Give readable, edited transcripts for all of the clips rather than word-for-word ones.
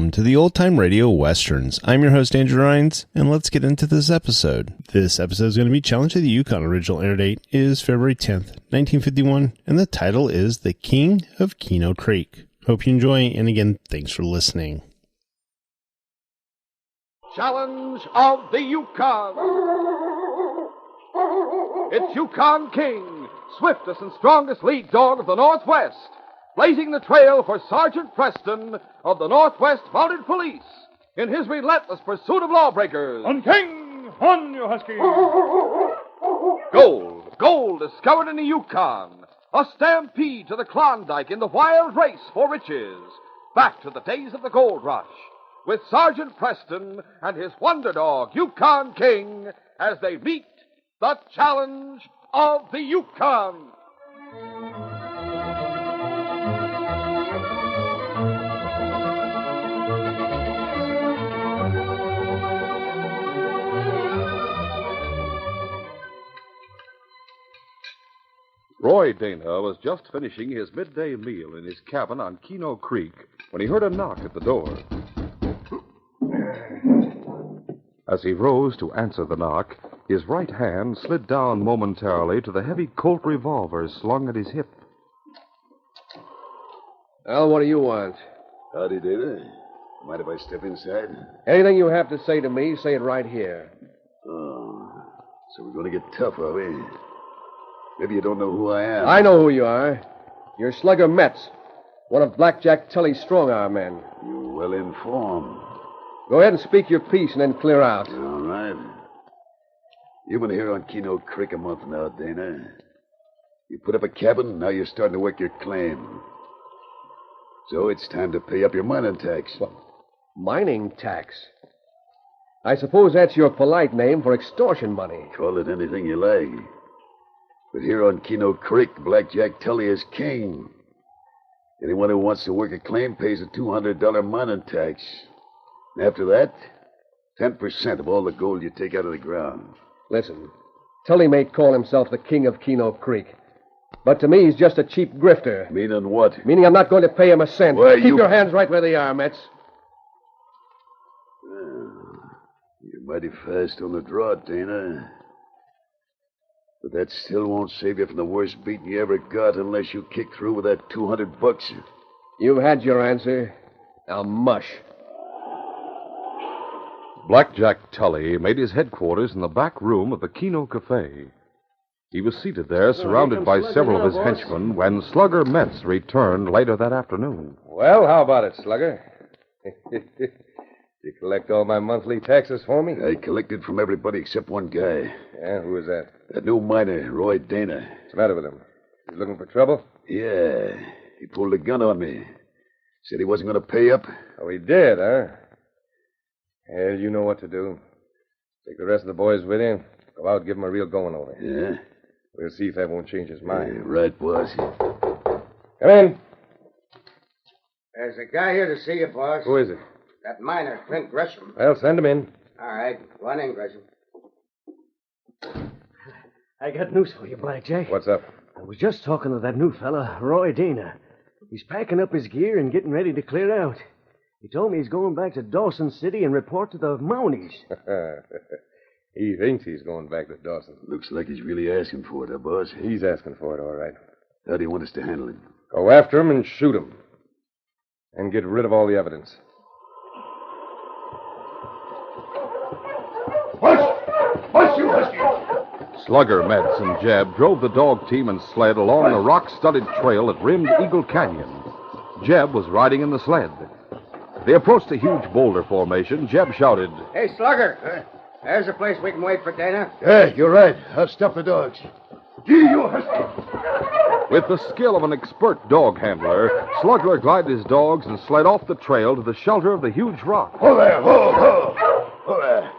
welcome to the Old Time Radio Westerns. I'm your host, Andrew Rines, and let's get into this episode. This episode is going to be Challenge of the Yukon. Original air date is February 10th, 1951, and the title is The King of Keeno Creek. Hope you enjoy, and again, thanks for listening. Challenge of the Yukon. It's Yukon King, swiftest and strongest lead dog of the Northwest, blazing the trail for Sergeant Preston of the Northwest Mounted Police in his relentless pursuit of lawbreakers. On King! On, you husky! Gold discovered in the Yukon. A stampede to the Klondike in the wild race for riches. Back to the days of the gold rush, with Sergeant Preston and his wonder dog, Yukon King, as they meet the Challenge of the Yukon. Roy Dana was just finishing his midday meal in his cabin on Keeno Creek when he heard a knock at the door. As he rose to answer the knock, his right hand slid down momentarily to the heavy Colt revolver slung at his hip. Well, what do you want? Howdy, Dana. Mind if I step inside? Anything you have to say to me, say it right here. Oh, so we're going to get tough, are we? Maybe you don't know who I am. I know who you are. You're Slugger Metz, one of Blackjack Tully's strong-arm men. You're well informed. Go ahead and speak your piece and then clear out. All right. You've been here on Keeno Creek a month now, Dana. You put up a cabin, now you're starting to work your claim. So it's time to pay up your mining tax. What? Mining tax? I suppose that's your polite name for extortion money. Call it anything you like. But here on Keeno Creek, Blackjack Tully is king. Anyone who wants to work a claim pays a $200 mining tax. And after that, 10% of all the gold you take out of the ground. Listen, Tully may call himself the king of Keeno Creek, but to me he's just a cheap grifter. Meaning what? Meaning I'm not going to pay him a cent. Why, Keep your hands right where they are, Metz. You're mighty fast on the draw, Dana. But that still won't save you from the worst beating you ever got unless you kick through with that $200. You've had your answer. Now mush. Blackjack Tully made his headquarters in the back room of the Keeno Cafe. He was seated there, surrounded by several of his henchmen, when Slugger Metz returned later that afternoon. Well, how about it, Slugger? You collect all my monthly taxes for me? I collected from everybody except one guy. Yeah, who is that? That new miner, Roy Dana. What's the matter with him? He's looking for trouble? Yeah. He pulled a gun on me. Said he wasn't going to pay up. Oh, he did, huh? Well, you know what to do. Take the rest of the boys with you. Go out and give him a real going over. Yeah? We'll see if that won't change his mind. Yeah, right, boss. Come in. There's a guy here to see you, boss. Who is it? That miner, Clint Gresham. Well, send him in. All right. Go on in, Gresham. I got news for you, Blackjack. What's up? I was just talking to that new fella, Roy Dana. He's packing up his gear and getting ready to clear out. He told me he's going back to Dawson City and report to the Mounties. He thinks he's going back to Dawson. Looks like he's really asking for it, huh, boss? He's asking for it, all right. How do you want us to handle him? Go after him and shoot him. And get rid of all the evidence. Hush, you husky! Slugger, Metz, and Jeb drove the dog team and sled along the rock-studded trail that rimmed Eagle Canyon. Jeb was riding in the sled. They approached a huge boulder formation. Jeb shouted, Hey, Slugger. There's a place we can wait for Dana. Yeah, you're right. I'll stop the dogs. Gee, you husky! With the skill of an expert dog handler, Slugger guided his dogs and sled off the trail to the shelter of the huge rock. Ho there, ho! Ho there.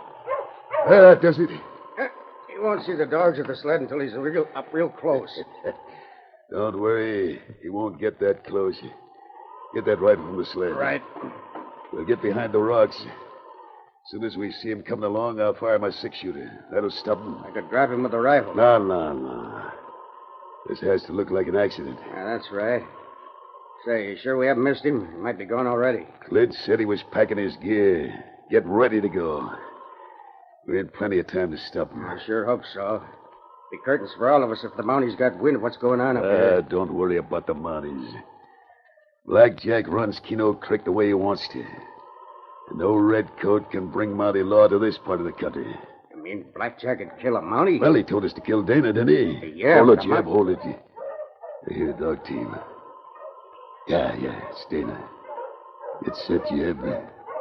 There, that does it. You won't see the dogs at the sled until he's up real close. Don't worry. He won't get that close. Get that rifle from the sled. Right. We'll get behind the rocks. As soon as we see him coming along, I'll fire my six-shooter. That'll stop him. I could drop him with the rifle. No. This has to look like an accident. Yeah, that's right. Say, you sure we haven't missed him? He might be gone already. Clint said he was packing his gear. Get ready to go. We had plenty of time to stop him. I sure hope so. Be curtains for all of us if the Mounties got wind of what's going on up here. Don't worry about the Mounties. Black Jack runs Keeno Creek the way he wants to. And no redcoat can bring Mountie law to this part of the country. You mean Blackjack could kill a Mountie? Well, he told us to kill Dana, didn't he? Yeah, Hold it, but Jeb, hold it. Here, dog team. Yeah, it's Dana. Get set, Jeb.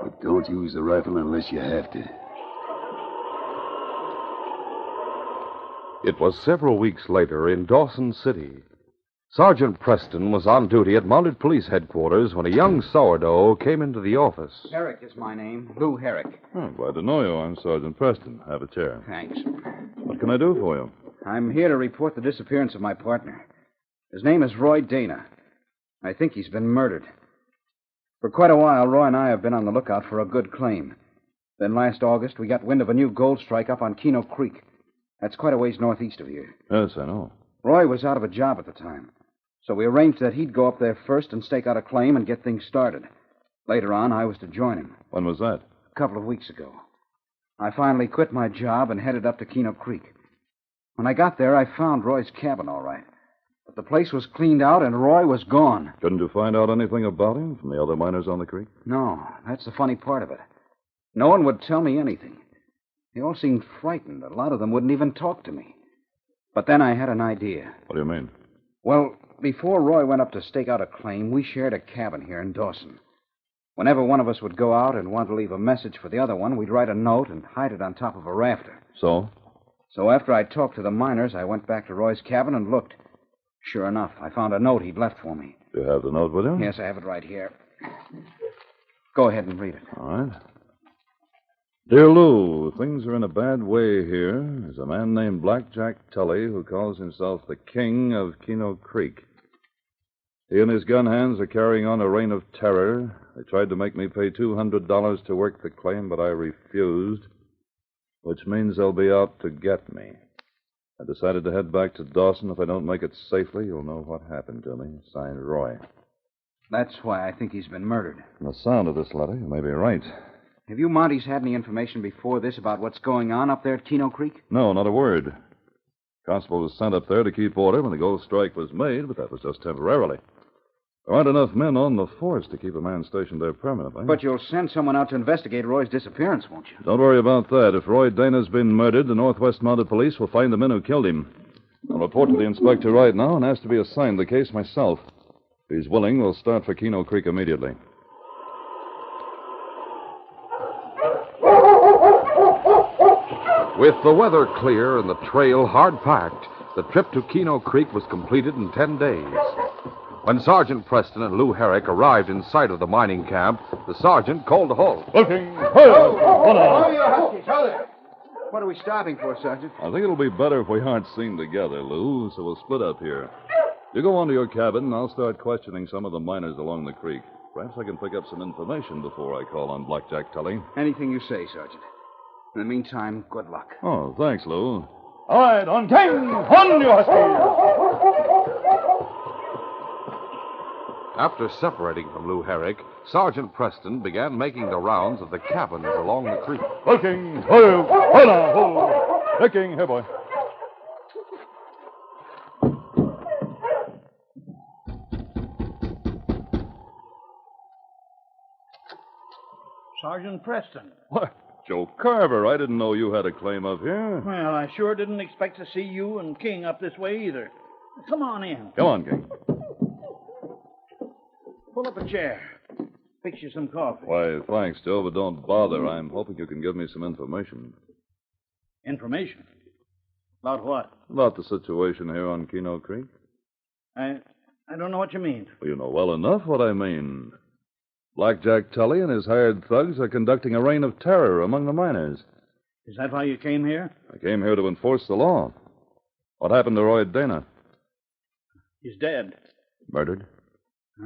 But don't use the rifle unless you have to. It was several weeks later in Dawson City. Sergeant Preston was on duty at Mounted Police Headquarters when a young sourdough came into the office. Herrick is my name. Lou Herrick. Oh, glad to know you. I'm Sergeant Preston. Have a chair. Thanks. What can I do for you? I'm here to report the disappearance of my partner. His name is Roy Dana. I think he's been murdered. For quite a while, Roy and I have been on the lookout for a good claim. Then last August, we got wind of a new gold strike up on Keeno Creek. That's quite a ways northeast of here. Yes, I know. Roy was out of a job at the time. So we arranged that he'd go up there first and stake out a claim and get things started. Later on, I was to join him. When was that? A couple of weeks ago. I finally quit my job and headed up to Keeno Creek. When I got there, I found Roy's cabin all right. But the place was cleaned out and Roy was gone. Couldn't you find out anything about him from the other miners on the creek? No, that's the funny part of it. No one would tell me anything. They all seemed frightened. A lot of them wouldn't even talk to me. But then I had an idea. What do you mean? Well, before Roy went up to stake out a claim, we shared a cabin here in Dawson. Whenever one of us would go out and want to leave a message for the other one, we'd write a note and hide it on top of a rafter. So? So after I talked to the miners, I went back to Roy's cabin and looked. Sure enough, I found a note he'd left for me. Do you have the note with you? Yes, I have it right here. Go ahead and read it. All right. Dear Lou, things are in a bad way here. There's a man named Black Jack Tully who calls himself the King of Keeno Creek. He and his gun hands are carrying on a reign of terror. They tried to make me pay $200 to work the claim, but I refused, which means they'll be out to get me. I decided to head back to Dawson. If I don't make it safely, you'll know what happened to me. Signed, Roy. That's why I think he's been murdered. From the sound of this letter, you may be right. Have you Mounties had any information before this about what's going on up there at Keeno Creek? No, not a word. Constable was sent up there to keep order when the gold strike was made, but that was just temporarily. There aren't enough men on the force to keep a man stationed there permanently. But you'll send someone out to investigate Roy's disappearance, won't you? Don't worry about that. If Roy Dana's been murdered, the Northwest Mounted Police will find the men who killed him. I'll report to the inspector right now and ask to be assigned the case myself. If he's willing, we'll start for Keeno Creek immediately. With the weather clear and the trail hard-packed, the trip to Keeno Creek was completed in 10 days. When Sergeant Preston and Lou Herrick arrived in sight of the mining camp, the sergeant called a halt. Looking. Hold on. you Huskies, hold it. What are we stopping for, Sergeant? I think it'll be better if we aren't seen together, Lou, so we'll split up here. You go on to your cabin, and I'll start questioning some of the miners along the creek. Perhaps I can pick up some information before I call on Black Jack Tully. Anything you say, Sergeant. In the meantime, good luck. Oh, thanks, Lou. All right, on King. On, you Huskies. After separating from Lou Herrick, Sergeant Preston began making the rounds of the cabins along the creek. Looking. Hold on. Hold. Looking. Here, boy. Sergeant Preston. What? Joe Carver, I didn't know you had a claim up here. Well, I sure didn't expect to see you and King up this way either. Come on in. Come on, King. Pull up a chair. Fix you some coffee. Why, thanks, Joe, but don't bother. I'm hoping you can give me some information. Information? About what? About the situation here on Keeno Creek. I don't know what you mean. Well, you know well enough what I mean. Black Jack Tully and his hired thugs are conducting a reign of terror among the miners. Is that why you came here? I came here to enforce the law. What happened to Roy Dana? He's dead. Murdered?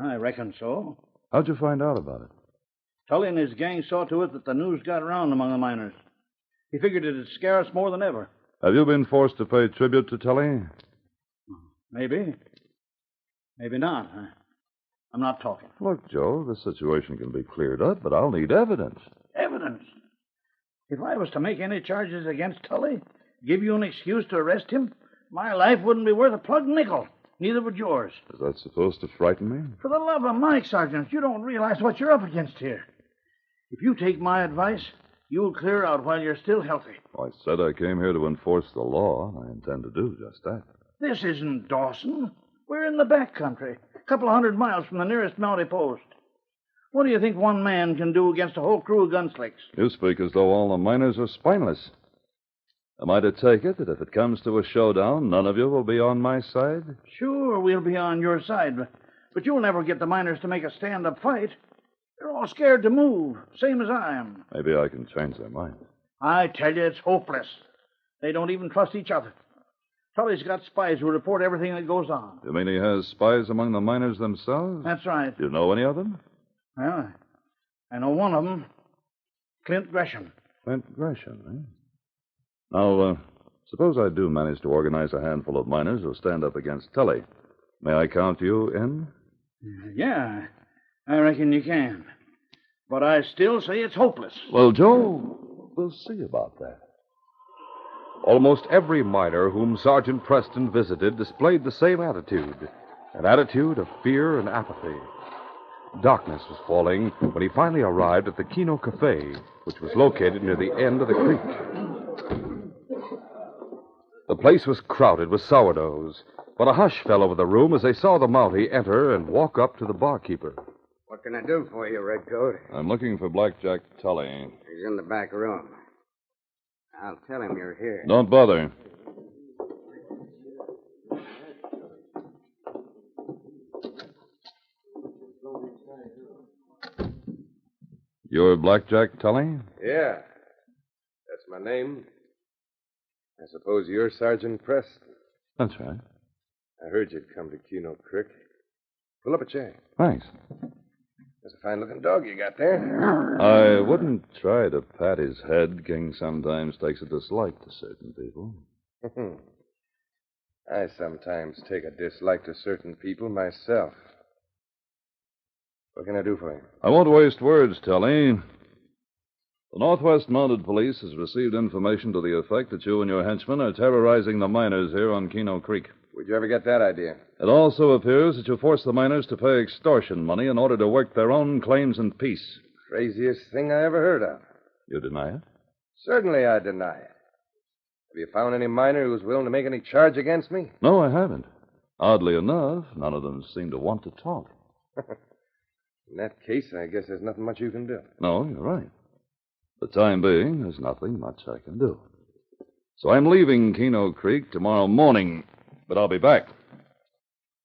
I reckon so. How'd you find out about it? Tully and his gang saw to it that the news got around among the miners. He figured it'd scare us more than ever. Have you been forced to pay tribute to Tully? Maybe. Maybe not. I'm not talking. Look, Joe, the situation can be cleared up, but I'll need evidence. Evidence? If I was to make any charges against Tully, give you an excuse to arrest him, my life wouldn't be worth a plug nickel. Neither would yours. Is that supposed to frighten me? For the love of Mike, Sergeant, you don't realize what you're up against here. If you take my advice, you'll clear out while you're still healthy. I said I came here to enforce the law, and I intend to do just that. This isn't Dawson. We're in the back country, a couple of 100 miles from the nearest Mountie post. What do you think one man can do against a whole crew of gunslicks? You speak as though all the miners are spineless. Am I to take it that if it comes to a showdown, none of you will be on my side? Sure, we'll be on your side, but you'll never get the miners to make a stand-up fight. They're all scared to move, same as I am. Maybe I can change their minds. I tell you, it's hopeless. They don't even trust each other. Tully's got spies who report everything that goes on. You mean he has spies among the miners themselves? That's right. Do you know any of them? Well, I know one of them, Clint Gresham. Clint Gresham, eh? Now, suppose I do manage to organize a handful of miners who'll stand up against Tully. May I count you in? Yeah, I reckon you can. But I still say it's hopeless. Well, Joe, we'll see about that. Almost every miner whom Sergeant Preston visited displayed the same attitude, an attitude of fear and apathy. Darkness was falling when he finally arrived at the Keeno Cafe, which was located near the end of the creek. The place was crowded with sourdoughs, but a hush fell over the room as they saw the Mountie enter and walk up to the barkeeper. What can I do for you, Redcoat? I'm looking for Blackjack Tully. He's in the back room. I'll tell him you're here. Don't bother. You're Blackjack Tully? Yeah. That's my name. I suppose you're Sergeant Preston. That's right. I heard you'd come to Keeno Creek. Pull up a chair. Thanks. That's a fine-looking dog you got there. I wouldn't try to pat his head. King sometimes takes a dislike to certain people. I sometimes take a dislike to certain people myself. What can I do for you? I won't waste words, Tully. The Northwest Mounted Police has received information to the effect that you and your henchmen are terrorizing the miners here on Keeno Creek. Where'd you ever get that idea? It also appears that you force the miners to pay extortion money in order to work their own claims in peace. Craziest thing I ever heard of. You deny it? Certainly I deny it. Have you found any miner who's willing to make any charge against me? No, I haven't. Oddly enough, none of them seem to want to talk. In that case, I guess there's nothing much you can do. No, you're right. For the time being, there's nothing much I can do. So I'm leaving Keeno Creek tomorrow morning, but I'll be back.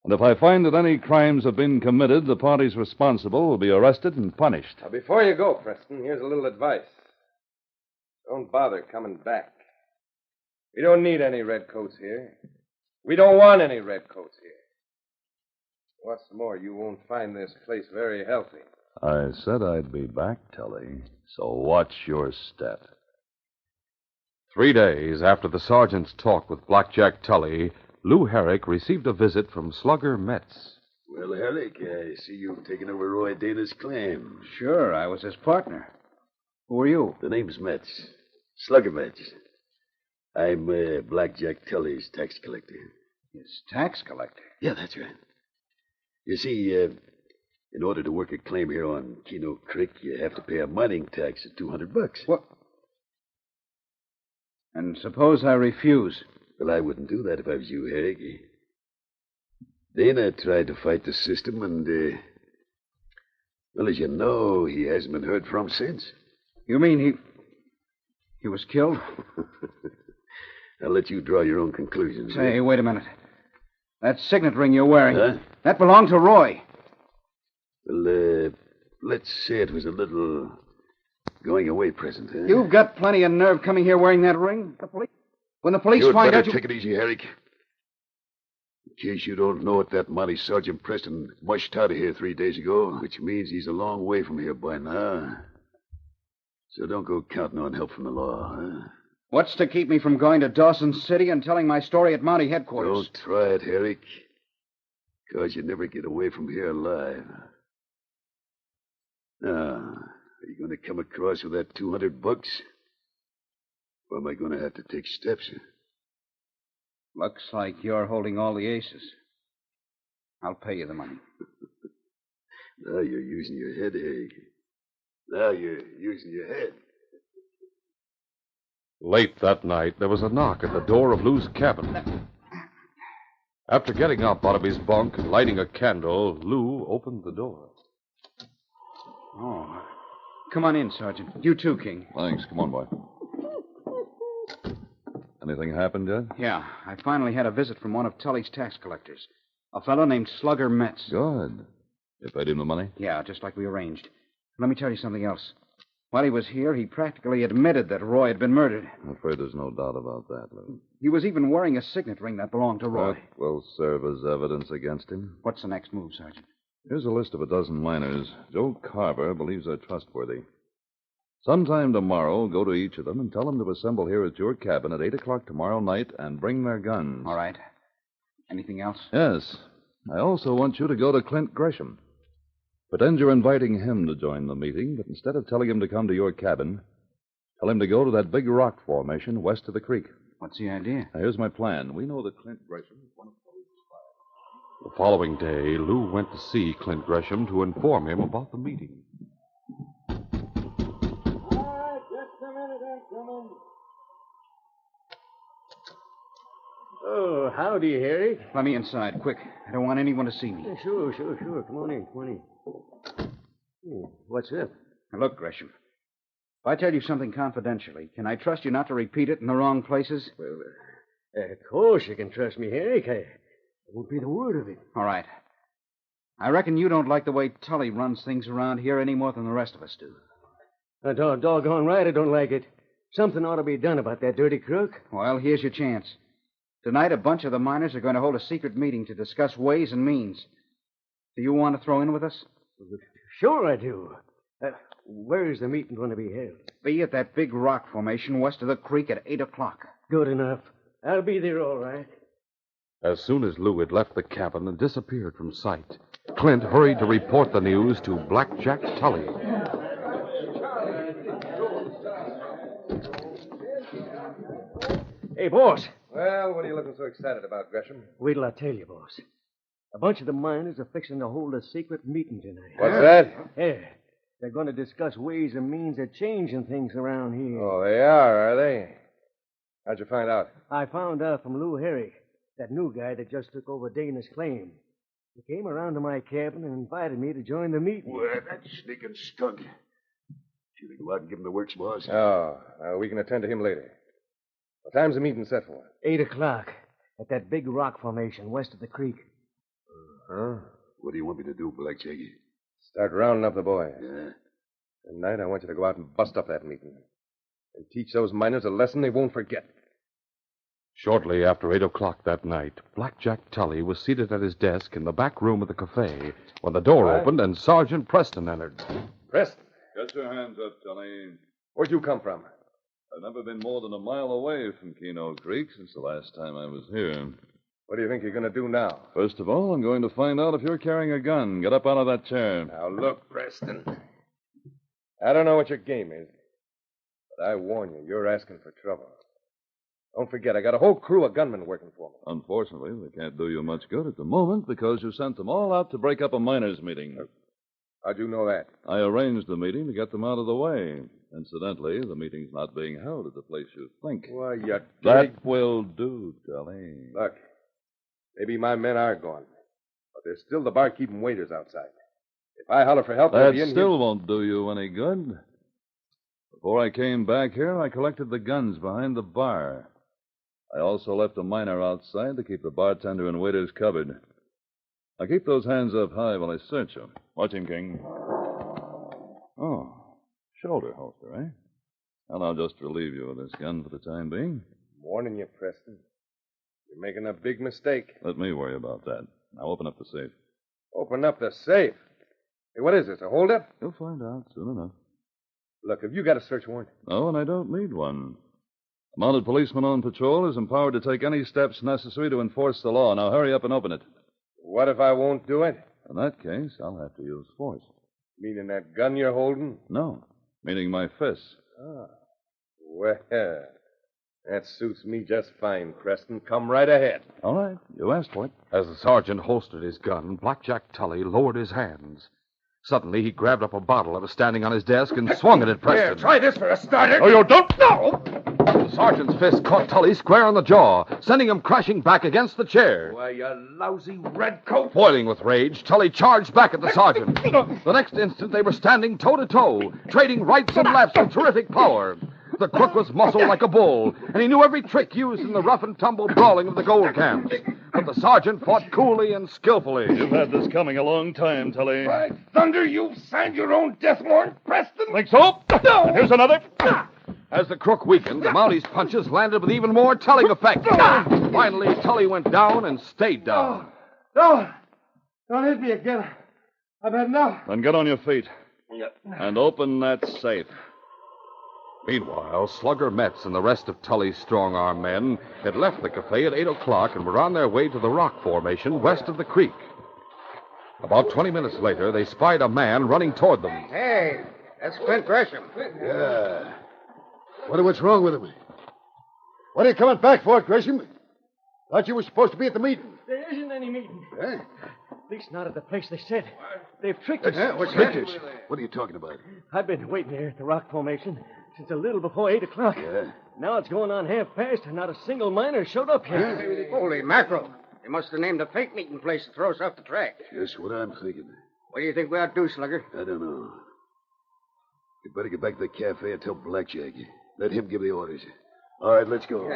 And if I find that any crimes have been committed, the parties responsible will be arrested and punished. Now, before you go, Preston, here's a little advice. Don't bother coming back. We don't need any redcoats here. We don't want any redcoats here. What's more, you won't find this place very healthy. I said I'd be back, Tully, so watch your step. 3 days after the sergeant's talk with Blackjack Tully, Lou Herrick received a visit from Slugger Metz. Well, Herrick, I see you've taken over Roy Dana's claim. Sure, I was his partner. Who are you? The name's Metz. Slugger Metz. I'm Blackjack Tully's tax collector. His tax collector? Yeah, that's right. You see, in order to work a claim here on Keeno Creek, you have to pay a mining tax of $200. What? And suppose I refuse? Well, I wouldn't do that if I was you, Herrick. Dana tried to fight the system, and, well, as you know, he hasn't been heard from since. You mean he was killed? I'll let you draw your own conclusions. Say, wait a minute. That signet ring you're wearing, huh? That belonged to Roy. Well, let's say it was a little going-away present, huh? You've got plenty of nerve coming here wearing that ring. When the police You'd find better out take it easy, Herrick. In case you don't know it, that Monty Sergeant Preston mushed out of here 3 days ago, which means he's a long way from here by now. So don't go counting on help from the law, huh? What's to keep me from going to Dawson City and telling my story at Mountie headquarters? Don't try it, Herrick. Because you never get away from here alive. Now, are you going to come across with that $200? Or am I going to have to take steps? Looks like you're holding all the aces. I'll pay you the money. Now you're using your head, eh? Now you're using your head. Late that night, there was a knock at the door of Lou's cabin. After getting up out of his bunk and lighting a candle, Lou opened the door. Oh. Come on in, Sergeant. You too, King. Thanks. Come on, boy. Anything happened yet? Yeah, I finally had a visit from one of Tully's tax collectors. A fellow named Slugger Metz. Good. You paid him the money? Yeah, just like we arranged. Let me tell you something else. While he was here, he practically admitted that Roy had been murdered. I'm afraid there's no doubt about that, Lou. He was even wearing a signet ring that belonged to Roy. That will serve as evidence against him. What's the next move, Sergeant? Here's a list of a dozen miners Joe Carver believes are trustworthy. Sometime tomorrow, go to each of them and tell them to assemble here at your cabin at 8 o'clock tomorrow night and bring their guns. All right. Anything else? Yes. I also want you to go to Clint Gresham. Pretend you're inviting him to join the meeting, but instead of telling him to come to your cabin, tell him to go to that big rock formation west of the creek. What's the idea? Now, here's my plan. We know that Clint Gresham is one of Tully's spies. The following day, Lou went to see Clint Gresham to inform him about the meeting. Just a minute, I'm coming. Oh, howdy, Harry. Let me inside, quick. I don't want anyone to see me. Sure. Come on in. What's up? Now, look, Gresham. If I tell you something confidentially, can I trust you not to repeat it in the wrong places? Well, of course you can trust me, Harry. I won't be the word of it. All right. I reckon you don't like the way Tully runs things around here any more than the rest of us do. Doggone right I don't like it. Something ought to be done about that dirty crook. Well, here's your chance. Tonight, a bunch of the miners are going to hold a secret meeting to discuss ways and means. Do you want to throw in with us? Sure I do. Where is the meeting going to be held? Be at that big rock formation west of the creek at 8 o'clock. Good enough. I'll be there all right. As soon as Lou had left the cabin and disappeared from sight, Clint hurried to report the news to Blackjack Tully. Hey, boss. Well, what are you looking so excited about, Gresham? Wait till I tell you, boss. A bunch of the miners are fixing to hold a secret meeting tonight. What's that? Yeah. They're going to discuss ways and means of changing things around here. Oh, they are they? How'd you find out? I found out from Lou Herrick, that new guy that just took over Dana's claim. He came around to my cabin and invited me to join the meeting. Well, that sneaking skunk. Should we go out and give him the works, boss? Oh, we can attend to him later. What time's the meeting set for? 8 o'clock at that big rock formation west of the creek. Huh? What do you want me to do, Blackjack? Start rounding up the boys. Yeah. Tonight, I want you to go out and bust up that meeting. And teach those miners a lesson they won't forget. Shortly after 8 o'clock that night, Blackjack Tully was seated at his desk in the back room of the cafe when the door opened and Sergeant Preston entered. Preston? Get your hands up, Tully. Where'd you come from? I've never been more than a mile away from Keeno Creek since the last time I was here. What do you think you're going to do now? First of all, I'm going to find out if you're carrying a gun. Get up out of that chair. Now, look, Preston. I don't know what your game is, but I warn you, you're asking for trouble. Don't forget, I got a whole crew of gunmen working for me. Unfortunately, they can't do you much good at the moment because you sent them all out to break up a miners' meeting. How'd you know that? I arranged the meeting to get them out of the way. Incidentally, the meeting's not being held at the place you think. Why, you... That will do, Tully. Look, maybe my men are gone, but there's still the barkeep and waiters outside. If I holler for help, they'll That be in still here. won't do you any good. Before I came back here, I collected the guns behind the bar. I also left a miner outside to keep the bartender and waiters covered. Now keep those hands up high while I search you. Watch him, King. Oh, shoulder holster, eh? Well, I'll just relieve you of this gun for the time being. Warning you, Preston. You're making a big mistake. Let me worry about that. Now open up the safe. Open up the safe. Hey, what is this, a holdup? You'll find out soon enough. Look, have you got a search warrant? No, and I don't need one. A mounted policeman on patrol is empowered to take any steps necessary to enforce the law. Now hurry up and open it. What if I won't do it? In that case, I'll have to use force. Meaning that gun you're holding? No, meaning my fists. Ah. Well, that suits me just fine, Preston. Come right ahead. All right, you asked for it. As the sergeant holstered his gun, Blackjack Tully lowered his hands. Suddenly, he grabbed up a bottle that was standing on his desk and swung it at Preston. Here, try this for a starter. Oh, you don't know! The sergeant's fist caught Tully square on the jaw, sending him crashing back against the chair. Why, you lousy redcoat. Boiling with rage, Tully charged back at the sergeant. The next instant, they were standing toe-to-toe, trading rights and lefts with terrific power. The crook was muscled like a bull, and he knew every trick used in the rough-and-tumble brawling of the gold camps. But the sergeant fought coolly and skillfully. You've had this coming a long time, Tully. By thunder, you've signed your own death warrant, Preston. Think so? No. Here's another. As the crook weakened, the Mounties' punches landed with even more telling effect. Finally, Tully went down and stayed down. Don't hit me again. I've had enough. Then get on your feet. And open that safe. Meanwhile, Slugger Metz and the rest of Tully's strong-arm men had left the cafe at 8 o'clock and were on their way to the rock formation west of the creek. About 20 minutes later, they spied a man running toward them. Hey, that's Clint Gresham. Yeah. Wonder what's wrong with him. What are you coming back for, Gresham? Thought you were supposed to be at the meeting. There isn't any meeting. Huh? At least not at the place they said. They've tricked us. What's tricked us? What are you talking about? I've been waiting here at the rock formation since a little before 8 o'clock. Yeah. Now it's going on half past, and not a single miner showed up here. Holy mackerel. They must have named a fake meeting place to throw us off the track. Just what I'm thinking. What do you think we ought to do, Slugger? I don't know. We better get back to the cafe and tell Blackjack. Let him give the orders. All right, let's go.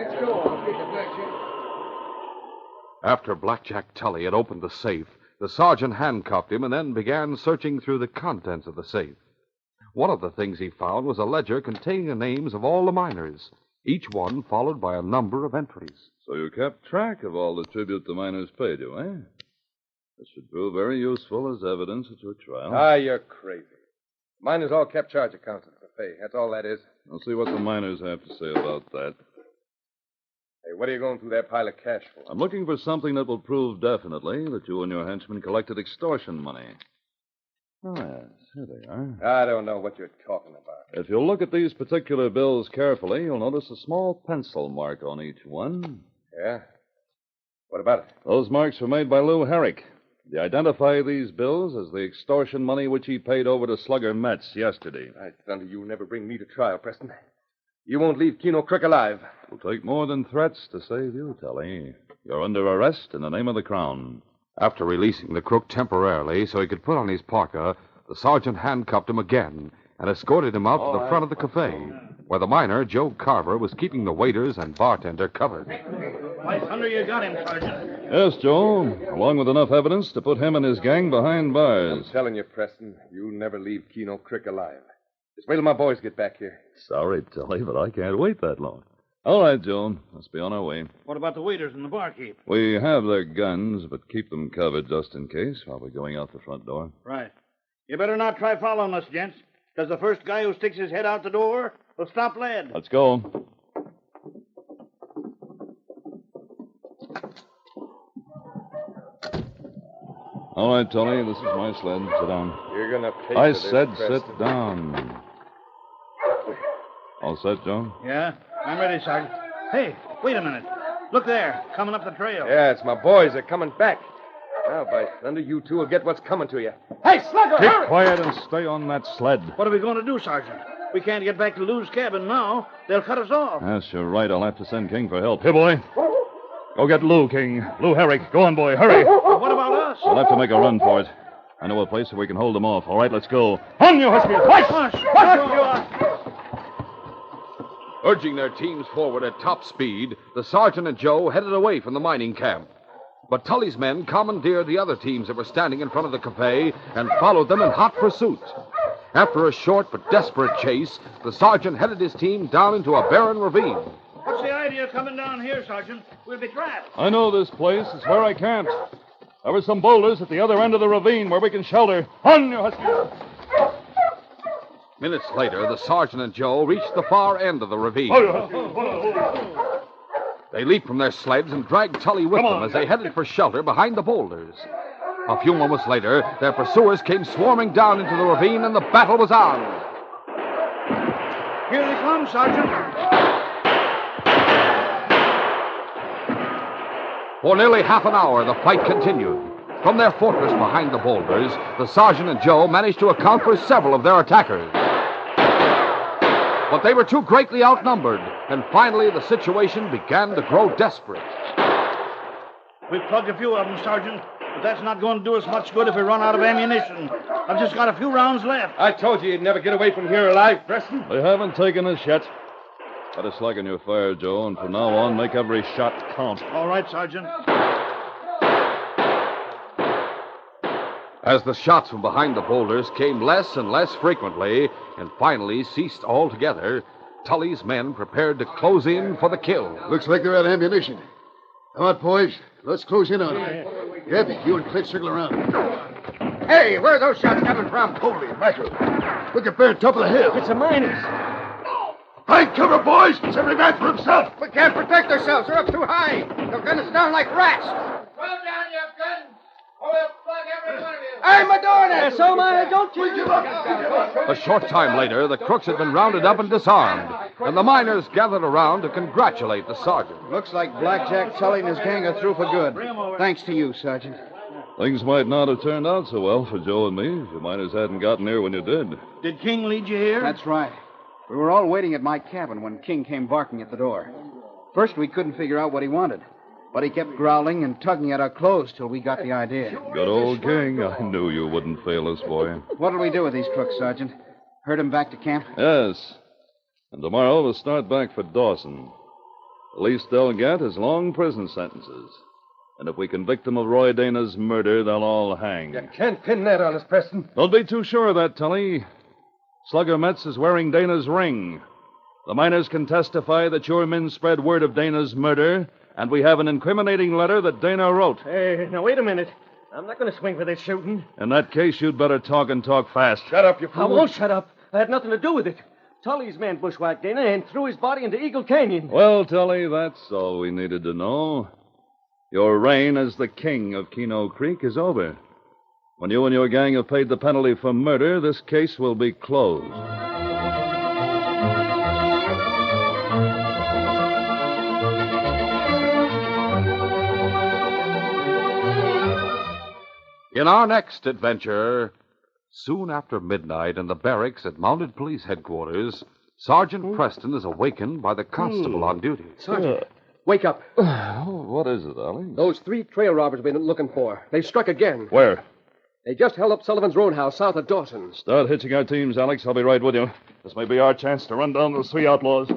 After Blackjack Tully had opened the safe, the sergeant handcuffed him and then began searching through the contents of the safe. One of the things he found was a ledger containing the names of all the miners, each one followed by a number of entries. So you kept track of all the tribute the miners paid you, eh? This should prove very useful as evidence at your trial. Ah, you're crazy. Miners all kept charge accounts at the cafe. That's all that is. I'll see what the miners have to say about that. Hey, what are you going through that pile of cash for? I'm looking for something that will prove definitely that you and your henchmen collected extortion money. Oh, yes, here they are. I don't know what you're talking about. If you'll look at these particular bills carefully, you'll notice a small pencil mark on each one. Yeah? What about it? Those marks were made by Lou Herrick. They identify these bills as the extortion money which he paid over to Slugger Metz yesterday. I thunder, you'll never bring me to trial, Preston. You won't leave Keeno Crick alive. It'll take more than threats to save you, Tully. You're under arrest in the name of the Crown. After releasing the crook temporarily so he could put on his parka, the sergeant handcuffed him again and escorted him out to the front of the cafe, where the miner, Joe Carver, was keeping the waiters and bartender covered. Why, thunder, you got him, Sergeant. Yes, Joe, along with enough evidence to put him and his gang behind bars. I'm telling you, Preston, you'll never leave Keeno Crick alive. Just wait till my boys get back here. Sorry, Tully, but I can't wait that long. All right, Joe, let's be on our way. What about the waiters and the barkeep? We have their guns, but keep them covered just in case while we're going out the front door. Right. You better not try following us, gents, because the first guy who sticks his head out the door will stop lead. Let's go. All right, Tully, this is my sled. Sit down. You're going to pay I for this, said Preston. sit down. All set, Joe? Yeah? I'm ready, Sergeant. Hey, wait a minute. Look there, coming up the trail. Yeah, it's my boys. They're coming back. Now, by thunder, you two will get what's coming to you. Hey, Slugger, Keep hurry! quiet and stay on that sled. What are we going to do, Sergeant? We can't get back to Lou's cabin now. They'll cut us off. Yes, you're right. I'll have to send King for help. Here, boy. Go get Lou, King. Lou Herrick. Go on, boy. Hurry. What about us? We'll have to make a run for it. I know a place where we can hold them off. All right, let's go. On, you huskies! Hush! Urging their teams forward at top speed, the sergeant and Joe headed away from the mining camp. But Tully's men commandeered the other teams that were standing in front of the cafe and followed them in hot pursuit. After a short but desperate chase, the sergeant headed his team down into a barren ravine. What's the idea of coming down here, Sergeant? We'll be trapped. I know this place. It's where I camped. There were some boulders at the other end of the ravine where we can shelter. On, you huskies! Minutes later, the sergeant and Joe reached the far end of the ravine. They leaped from their sleds and dragged Tully with them as they headed for shelter behind the boulders. A few moments later, their pursuers came swarming down into the ravine, and the battle was on. Here they come, Sergeant. For nearly half an hour, the fight continued. From their fortress behind the boulders, the sergeant and Joe managed to account for several of their attackers. But they were too greatly outnumbered, and finally the situation began to grow desperate. We've plugged a few of them, Sergeant, but that's not going to do us much good if we run out of ammunition. I've just got a few rounds left. I told you you'd never get away from here alive, Preston. They haven't taken us yet. Better slacken your fire, Joe, and from now on, make every shot count. All right, Sergeant. As the shots from behind the boulders came less and less frequently and finally ceased altogether, Tully's men prepared to close in for the kill. Looks like they're out of ammunition. Come on, boys. Let's close in on them. Yep, you and Clint circle around. Hey, where are those shots coming from? Holy mackerel. Look at there, top of the hill. It's the miners. Find cover, boys. It's every man for himself. We can't protect ourselves. They're up too high. They'll gun us down like rats. Put them down, you guns, or we'll plug every one of you. I'm a doing it. So, Miner, don't you Give up. A short time later, the crooks had been rounded up and disarmed, and the miners gathered around to congratulate the sergeant. Looks like Blackjack Tully and his gang are through for good. Thanks to you, Sergeant. Things might not have turned out so well for Joe and me if the miners hadn't gotten here when you did. Did King lead you here? That's right. We were all waiting at my cabin when King came barking at the door. First, we couldn't figure out what he wanted, but he kept growling and tugging at our clothes till we got the idea. Good old King. I knew you wouldn't fail us, boy. What'll we do with these crooks, Sergeant? Herd them back to camp? Yes. And tomorrow we'll start back for Dawson. The least they'll get is long prison sentences. And if we convict them of Roy Dana's murder, they'll all hang. You can't pin that on us, Preston. Don't be too sure of that, Tully. Slugger Metz is wearing Dana's ring. The miners can testify that your men spread word of Dana's murder, and we have an incriminating letter that Dana wrote. Hey, now, wait a minute. I'm not going to swing for this shooting. In that case, you'd better talk and talk fast. Shut up, you fool. I won't shut up. I had nothing to do with it. Tully's men bushwhacked Dana and threw his body into Eagle Canyon. Well, Tully, that's all we needed to know. Your reign as the king of Keeno Creek is over. When you and your gang have paid the penalty for murder, this case will be closed. In our next adventure, soon after midnight in the barracks at Mounted Police Headquarters, Sergeant Preston is awakened by the constable on duty. Sergeant, wake up. What is it, Ollie? Those 3 trail robbers we've been looking for. They struck again. Where? They just held up Sullivan's roadhouse south of Dawson. Start hitching our teams, Alex. I'll be right with you. This may be our chance to run down those 3 outlaws.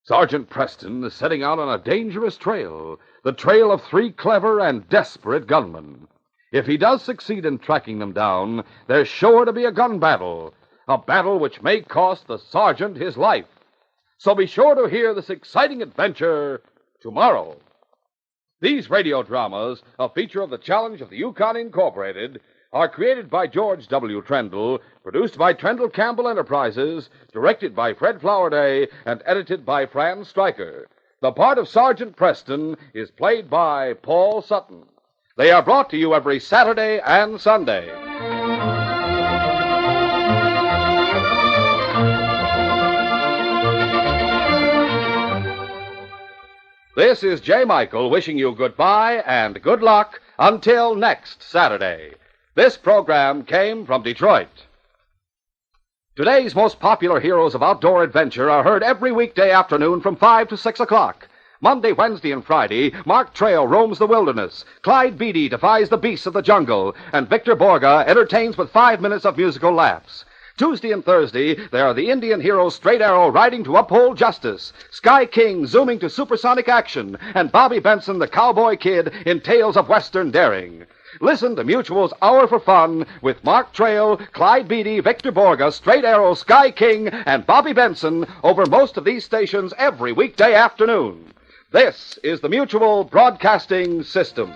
Sergeant Preston is setting out on a dangerous trail, the trail of 3 clever and desperate gunmen. If he does succeed in tracking them down, there's sure to be a gun battle, a battle which may cost the sergeant his life. So be sure to hear this exciting adventure tomorrow. These radio dramas, a feature of the Challenge of the Yukon Incorporated, are created by George W. Trendle, produced by Trendle Campbell Enterprises, directed by Fred Flowerday, and edited by Fran Stryker. The part of Sergeant Preston is played by Paul Sutton. They are brought to you every Saturday and Sunday. This is J. Michael wishing you goodbye and good luck until next Saturday. This program came from Detroit. Today's most popular heroes of outdoor adventure are heard every weekday afternoon from 5 to 6 o'clock. Monday, Wednesday, and Friday, Mark Trail roams the wilderness, Clyde Beatty defies the beasts of the jungle, and Victor Borga entertains with 5 minutes of musical laughs. Tuesday and Thursday, there are the Indian heroes Straight Arrow riding to uphold justice, Sky King zooming to supersonic action, and Bobby Benson, the cowboy kid, in tales of western daring. Listen to Mutual's Hour for Fun with Mark Trail, Clyde Beatty, Victor Borga, Straight Arrow, Sky King, and Bobby Benson over most of these stations every weekday afternoon. This is the Mutual Broadcasting System.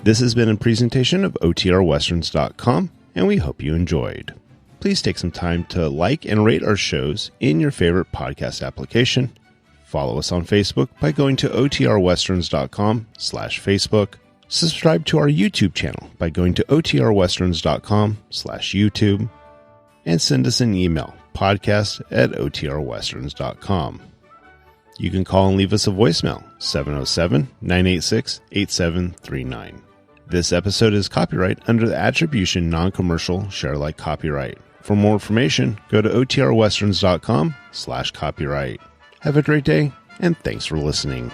This has been a presentation of OTRWesterns.com, and we hope you enjoyed. Please take some time to like and rate our shows in your favorite podcast application. Follow us on Facebook by going to OTRWesterns.com/Facebook. Subscribe to our YouTube channel by going to OTRWesterns.com/YouTube. And send us an email, podcast@OTRWesterns.com. You can call and leave us a voicemail, 707-986-8739. This episode is copyright under the Attribution Non-Commercial Share Alike copyright. For more information, go to OTRWesterns.com/copyright. Have a great day, and thanks for listening.